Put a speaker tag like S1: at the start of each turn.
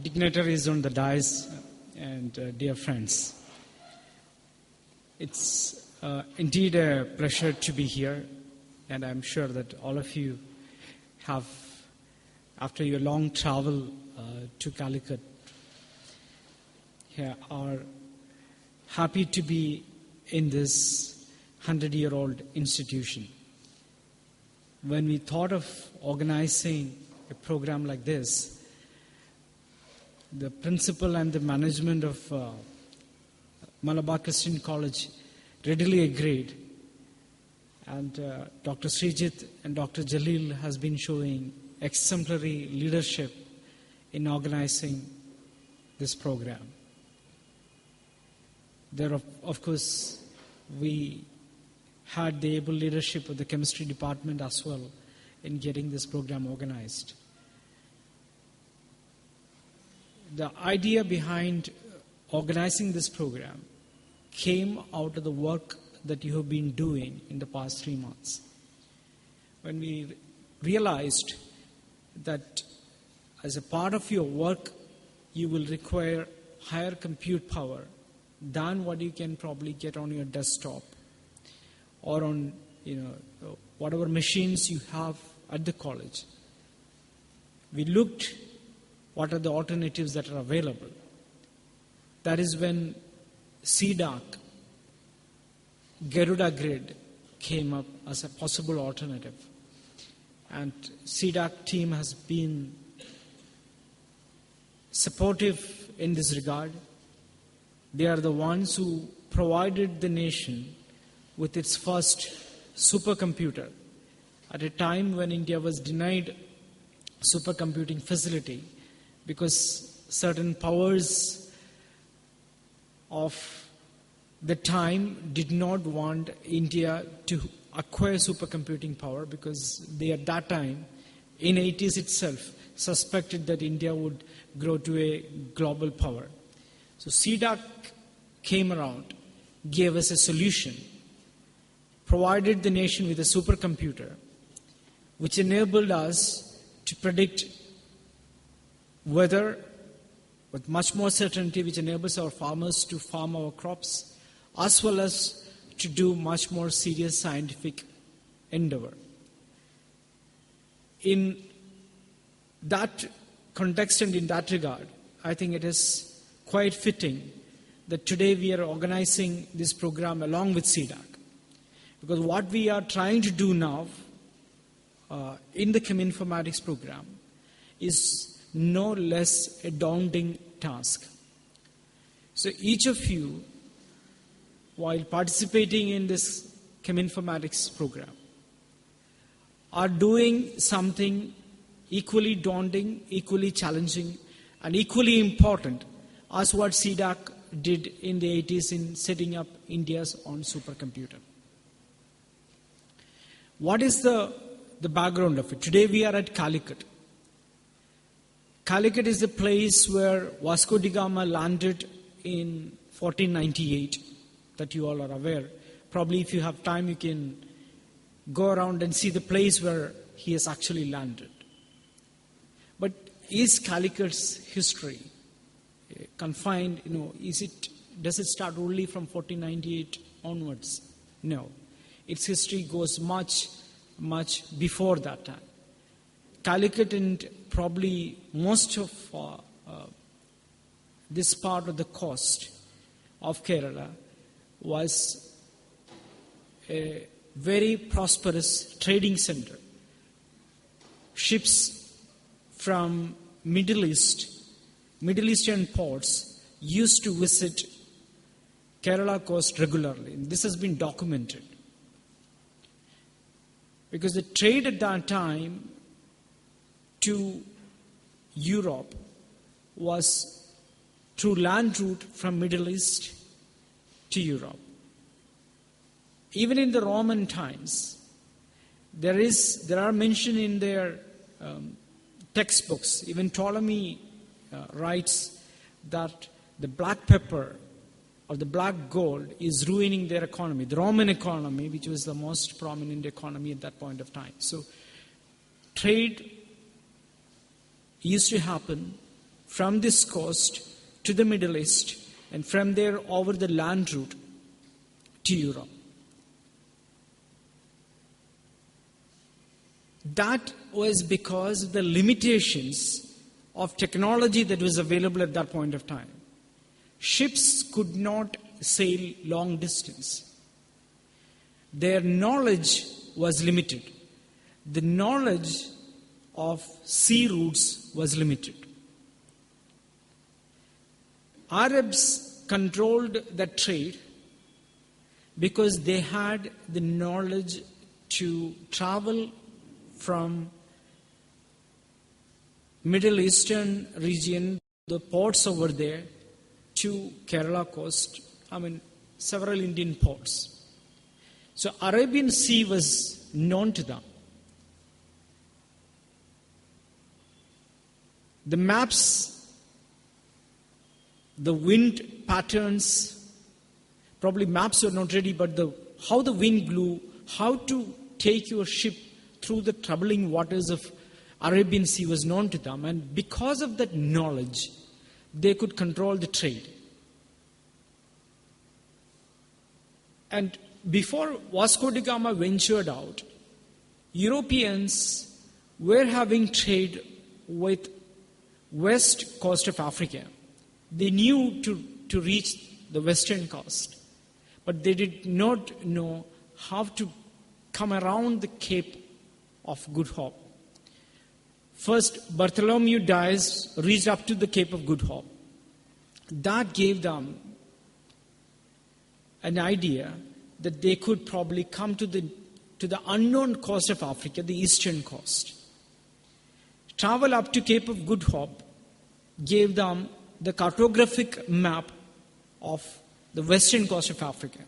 S1: dignitaries on the dais, and dear friends. It's indeed a pleasure to be here, and I'm sure that all of you have, after your long travel to Calicut, are happy to be in this 100-year-old institution. When we thought of organizing a program like this, the principal and the management of Malabar Christian College readily agreed, and Dr. Srijit and Dr. Jalil has been showing exemplary leadership in organizing this program. There, of course, we had the able leadership of the chemistry department as well in getting this program organized. The idea behind organizing this program came out of the work that you have been doing in the past 3 months. When we realized that as a part of your work, you will require higher compute power than what you can probably get on your desktop or on whatever machines you have at the college. We looked what are the alternatives that are available. That is when CDAC, Garuda Grid came up as a possible alternative. And CDAC team has been supportive in this regard. They are the ones who provided the nation with its first supercomputer at a time when India was denied supercomputing facility because certain powers of the time did not want India to acquire supercomputing power because they at that time, in 80s itself, suspected that India would grow to a global power. So CDAC came around, gave us a solution, provided the nation with a supercomputer, which enabled us to predict weather with much more certainty, which enables our farmers to farm our crops, as well as to do much more serious scientific endeavor. In that context and in that regard, I think it is quite fitting that today we are organizing this program along with CDAC. Because what we are trying to do now in the cheminformatics program is no less a daunting task. So each of you, while participating in this cheminformatics program, are doing something equally daunting, equally challenging, and equally important as what CDAC did in the 80s in setting up India's own supercomputer. What is the background of it? Today we are at Calicut. Calicut is the place where Vasco da Gama landed in 1498, that you all are aware. Probably if you have time, you can go around and see the place where he has actually landed. But is Calicut's history confined, does it start only from 1498 onwards? No. Its history goes much, much before that time. Calicut and probably most of this part of the coast of Kerala was a very prosperous trading center. Ships from Middle Eastern ports used to visit Kerala coast regularly. And this has been documented. Because the trade at that time to Europe was through land route from Middle East to Europe. Even in the Roman times, there are mentioned in their textbooks. Even Ptolemy writes that the black pepper or the black gold is ruining their economy, the Roman economy, which was the most prominent economy at that point of time. So trade used to happen from this coast to the Middle East, and from there over the land route to Europe. That was because of the limitations of technology that was available at that point of time. Ships could not sail long distance. Their knowledge was limited. The knowledge of sea routes was limited. Arabs controlled the trade because they had the knowledge to travel from Middle Eastern region, the ports over there, to Kerala coast, several Indian ports. So Arabian Sea was known to them. The maps, the wind patterns, probably maps were not ready, but how the wind blew, how to take your ship through the troubling waters of Arabian Sea was known to them. And because of that knowledge, they could control the trade. And before Vasco da Gama ventured out, Europeans were having trade with west coast of Africa. They knew to reach the western coast, but they did not know how to come around the Cape of Good Hope. First, Bartholomew Dias reached up to the Cape of Good Hope. That gave them an idea that they could probably come to the unknown coast of Africa, the eastern coast. Travel up to Cape of Good Hope gave them the cartographic map of the western coast of Africa.